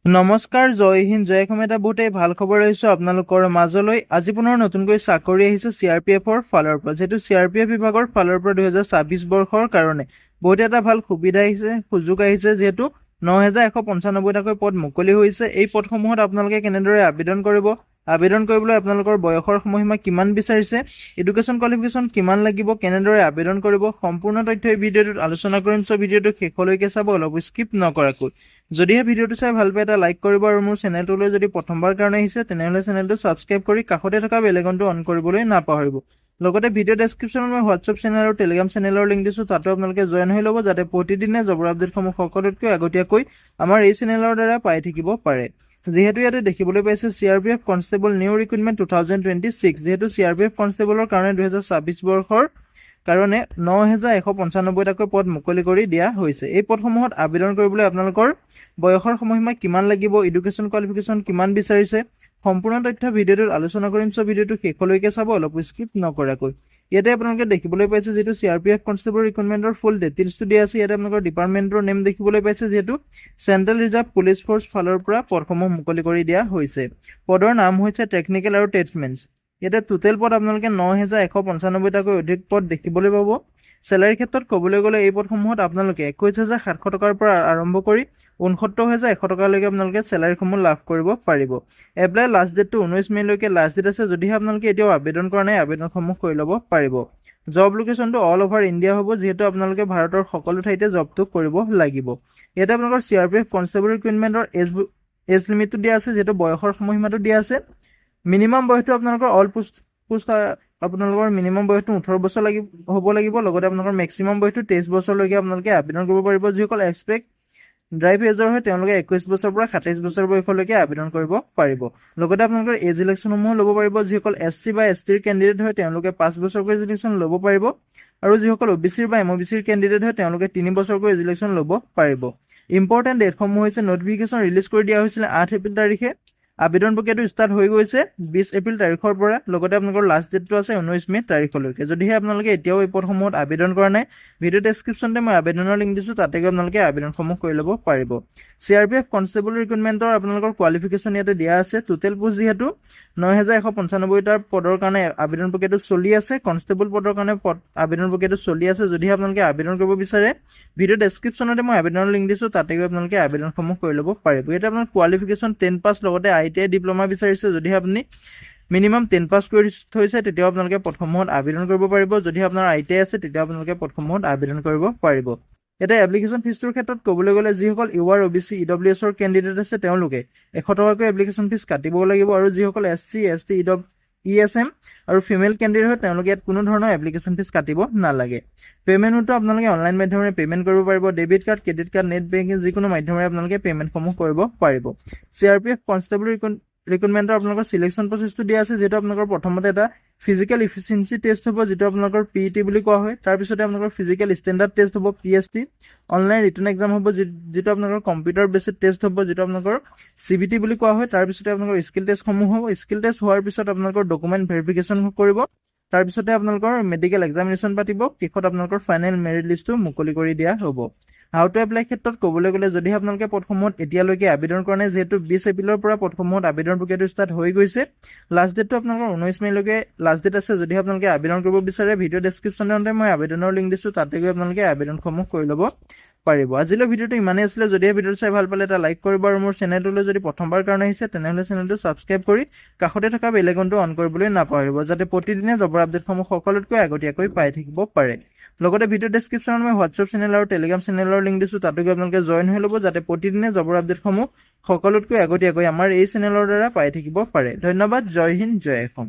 নমস্কাৰ, জয় হিন্দ, জয় অসম। এটা বহুতেই ভাল খবৰ আহিছোঁ আপোনালোকৰ মাজলৈ। আজি পুনৰ নতুনকৈ চাকৰি আহিছে CRPFৰ ফালৰ পৰা, যিহেতু CRPF বিভাগৰ ফালৰ পৰা 2026 বৰ্ষৰ কাৰণে বহুতে এটা ভাল সুবিধা আহিছে, সুযোগ আহিছে, যিহেতু 9195টাকৈ পদ মুকলি হৈছে। এই পদসমূহত আপোনালোকে কেনেদৰে আবেদন কৰিব, আবেদন কৰিবলৈ আপোনালোকৰ বয়সৰ সময়সীমা কিমান বিচাৰিছে, এডুকেশ্যন কোৱালিফিকেশ্যন কিমান লাগিব, কেনেদৰে আবেদন কৰিব, সম্পূৰ্ণ তথ্য এই ভিডিঅ'টোত আলোচনা কৰিম। চ' ভিডিঅ'টো শেষলৈকে চাব, অলপ স্কিপ নকৰাকৈ। যদিহে ভিডিঅ'টো চাই ভাল পায় এটা লাইক কৰিব, আৰু মোৰ চেনেলটোলৈ যদি প্ৰথমবাৰ কাৰণে আহিছে তেনেহ'লে চেনেলটো ছাবস্ক্ৰাইব কৰি কাষতে থকা বেল আইকনটো অন কৰিবলৈ নাপাহৰিব। লগতে ভিডিঅ' ডেছক্ৰিপশ্যনত মই হোৱাটছআপ চেনেল আৰু টেলিগ্ৰাম চেনেলৰ লিংক দিছোঁ, তাতো আপোনালোকে জইন হৈ ল'ব, যাতে প্ৰতিদিনে জবৰ আপডেটসমূহ সকলোতকৈ আগতীয়াকৈ আমাৰ এই চেনেলৰ দ্বাৰা পাই থাকিব পাৰে। যিহেতু ইয়াতে দেখিবলৈ পাইছে CRPF কনষ্টেবল নিউ ৰিক্ৰুটমেণ্ট 2026, যিহেতু CRPF কনষ্টেবলৰ কাৰণে 2026 বৰ্ষৰ কাৰণে 9195টাকৈ পদ মুকলি কৰি দিয়া হৈছে। এই পদসমূহত আবেদন কৰিবলৈ আপোনালোকৰ বয়সৰ সময়সীমা কিমান লাগিব, এডুকেশ্যন কোৱালিফিকেশ্যন কিমান বিচাৰিছে, সম্পূৰ্ণ তথ্য ভিডিঅ'টোত আলোচনা কৰিম। চ' ভিডিঅ'টো শেষলৈকে চাব, অলপ স্কিপ নকৰাকৈ। ইয়াতে আপোনালোকে দেখিবলৈ পাইছে যিহেতু CRPF কনষ্টেবল ৰিক্ৰুটমেণ্টৰ ফুল ডিটেইলছটো দিয়া আছে। ইয়াতে আপোনালোকৰ ডিপাৰ্টমেণ্টৰ নেম দেখিবলৈ পাইছে, যিহেতু চেণ্ট্ৰেল ৰিজাৰ্ভ পুলিচ ফ'ৰ্চ ফালৰ পৰা পদসমূহ মুকলি কৰি দিয়া হৈছে। পদৰ নাম হৈছে টেকনিকেল আৰু ট্ৰেডমেন্স। ইয়াতে টোটেল পদ আপোনালোকে 9195টাকৈ অধিক পদ দেখিবলৈ পাব। চেলাৰীৰ ক্ষেত্ৰত ক'বলৈ গ'লে এই পদসমূহত আপোনালোকে 21,700 টকাৰ পৰা আৰম্ভ কৰি 69,100 টকালৈকে আপোনালোকে চেলাৰীসমূহ লাভ কৰিব পাৰিব। এপ্লাই লাষ্ট ডেটটো 19 মে'লৈকে লাষ্ট ডেট আছে। যদিহে আপোনালোকে এতিয়াও আবেদন কৰা নাই, আবেদনসমূহ কৰি ল'ব পাৰিব। জব লোকেশ্যনটো অল অভাৰ ইণ্ডিয়া হ'ব, যিহেতু আপোনালোকে ভাৰতৰ সকলো ঠাইতে জবটো কৰিব লাগিব। ইয়াতে আপোনালোকৰ CRPF কনষ্টেবল ৰিক্ৰুটমেণ্টৰ এজ লিমিটটো দিয়া আছে, যিহেতু বয়সৰ সময়সীমাটো দিয়া আছে। মিনিমাম বয়সটো আপোনালোকৰ অল পোষ্ট আপোনালোকৰ মিনিমাম বয়সটো 18 বছৰ হ'ব লাগিব। লগতে আপোনালোকৰ মেক্সিমাম বয়সটো 23 বছৰলৈকে আপোনালোকে আবেদন কৰিব পাৰিব। যিসকল এক্সপেক্ট ড্ৰাইভ এজৰ হয় তেওঁলোকে 21 বছৰৰ পৰা 27 বছৰ বয়সলৈকে আবেদন কৰিব পাৰিব। লগতে আপোনালোকৰ এজ ইলেকশ্যনসমূহ ল'ব পাৰিব। যিসকল SC বা STৰ কেণ্ডিডেট হয় তেওঁলোকে 5 বছৰকৈ এজ ইলেকশ্যন ল'ব পাৰিব, আৰু যিসকল OBCৰ বা MOBCৰ কেণ্ডিডেট হয় তেওঁলোকে 3 বছৰকৈ এজ ইলেকশ্যন ল'ব পাৰিব। ইম্পৰ্টেণ্ট ডেটসমূহ হৈছে নটিফিকেশ্যন ৰিলিজ কৰি দিয়া হৈছিলে 8 এপ্ৰিল তাৰিখে। আবেদন প্ৰক্ৰিয়াটো ষ্টাৰ্ট হৈ গৈছে 20 এপ্ৰিল তাৰিখৰ পৰা। লগতে আপোনালোকৰ লাষ্ট ডেটটো আছে 19 মে' তাৰিখলৈকে। যদিহে আপোনালোকে এতিয়াও এই পদসমূহত আবেদন কৰা নাই, ভিডিঅ' ডেছক্ৰিপশ্যনতে মই আবেদনৰ লিংক দিছোঁ, তাতে গৈ আপোনালোকে আবেদনসমূহ কৰি ল'ব পাৰিব। CRPF কনষ্টেবল ৰিক্ৰুটমেণ্টৰ আপোনালোকৰ কোৱালিফিকেশ্যন ইয়াতে দিয়া আছে। টোটেল পোষ্ট যিহেতু 9195টাৰ পদৰ কাৰণে আবেদন প্ৰক্ৰিয়াটো চলি আছে। কনষ্টেবল পদৰ কাৰণে আবেদন প্ৰক্ৰিয়াটো চলি আছে। যদিহে আপোনালোকে আবেদন কৰিব বিচাৰে, ভিডিঅ' ডেছক্ৰিপশ্যনতে মই আবেদনৰ লিংক দিছোঁ, তাতে গৈ আপোনালোকে আবেদনসমূহ কৰি ল'ব পাৰিব। ইয়াতে আপোনাৰ কোৱালিফিকেশ্যন 10 পাছ, লগতে ITI ডিপ্ল'মা বিচাৰিছে। যদিহে আপুনি মিনিমাম 10 পাছ কৰি থৈছে, তেতিয়াও আপোনালোকে পদসমূহত আবেদন কৰিব পাৰিব। যদি আপোনাৰ ITI আছে, তেতিয়া আপোনালোকে পদসমূহত আবেদন কৰিব পাৰিব। ইয়াতে এপ্লিকেশ্যন ফিজটোৰ ক্ষেত্ৰত ক'বলৈ গ'লে যিসকল UR OBC EWSৰ কেণ্ডিডেট আছে তেওঁলোকে 100 টকাকৈ এপ্লিকেশ্যন ফিজ কাটিব লাগিব, আৰু যিসকল SC ST ESM আৰু ফিমেল কেণ্ডিডেট হয় তেওঁলোকে ইয়াত কোনো ধৰণৰ এপ্লিকেশ্যন ফিজ কাটিব নালাগে। পে'মেণ্টটো আপোনালোকে অনলাইন মাধ্যমেৰে পে'মেণ্ট কৰিব পাৰিব। Debit card, credit card, net banking যিকোনো মাধ্যমেৰে আপোনালোকে পে'মেণ্টসমূহ কৰিব পাৰিব। CRPF কনষ্টেবল ৰিক্ৰুটমেণ্টৰ আপোনালোকৰ চিলেকশ্যন প্ৰচেছটো দিয়া আছে, যিহেতু আপোনালোকৰ প্ৰথমতে এটা ফিজিকেল ইফিচিয়েঞ্চি টেষ্ট হ'ব, যিটো আপোনালোকৰ PET বুলি কোৱা হয়। তাৰপিছতে আপোনালোকৰ ফিজিকেল ষ্টেণ্ডাৰ্ড টেষ্ট হ'ব PST। অনলাইন ৰিটেন এক্সাম হ'ব, যিটো আপোনালোকৰ কম্পিউটাৰ বেছড টেষ্ট হ'ব, যিটো আপোনালোকৰ CBT বুলি কোৱা হয়। তাৰপিছতে আপোনালোকৰ স্কিল টেষ্টসমূহ হ'ব। স্কিল টেষ্ট হোৱাৰ পিছত আপোনালোকৰ ডকুমেণ্ট ভেৰিফিকেশ্যন কৰিব। তাৰপিছতে আপোনালোকৰ মেডিকেল এক্সামিনেশ্যন পাতিব। শেষত আপোনালোকৰ ফাইনেল মেৰিট লিষ্টটো মুকলি কৰি দিয়া হ'ব। হাউ টু এপ্লাই ক্ষেত্ৰত ক'বলৈ গ'লে যদিহে আপোনালোকে পদসমূহত এতিয়ালৈকে আবেদন কৰা নাই, যিহেতু 20 এপ্ৰিলৰ পৰা পদসমূহত আবেদন প্ৰক্ৰিয়াটো ষ্টাৰ্ট হৈ গৈছে। লাষ্ট ডেটটো আপোনালোকৰ 19 মে'লৈকে লাষ্ট ডেট আছে। যদিহে আপোনালোকে আবেদন কৰিব বিচাৰে, ভিডিঅ' ডেছক্ৰিপশ্যনতে মই আবেদনৰ লিংক দিছোঁ, তাতে গৈ আপোনালোকে আবেদনসমূহ কৰি ল'ব পাৰিব। আজিলৈ ভিডিঅ'টো ইমানেই আছিলে। যদিহে ভিডিঅ'টো চাই ভাল পালে এটা লাইক কৰিব, আৰু মোৰ চেনেলটোলৈ যদি প্ৰথমবাৰ কাৰণে আহিছে তেনেহ'লে চেনেলটো ছাবস্ক্ৰাইব কৰি কাষতে থকা বেল আইকনটো অন কৰিবলৈ নাপাহৰিব, যাতে প্ৰতিদিনে জবৰ আপডেটসমূহ সকলোতকৈ আগতীয়াকৈ পাই থাকিব পাৰে। লগতে ভিডিঅ' ডেছক্ৰিপশ্যনত মই হোৱাটছআপ চেনেল আৰু টেলিগ্ৰাম চেনেলৰ লিংক দিছোঁ, তাতে গৈ আপোনালোকে জইন হৈ ল'ব, যাতে প্ৰতিদিনে জবৰ আপডেটসমূহ সকলোতকৈ আগতীয়াকৈ আমাৰ এই চেনেলৰ দ্বাৰা পাই থাকিব পাৰে। ধন্যবাদ। জয় হিন্দ, জয় অসম।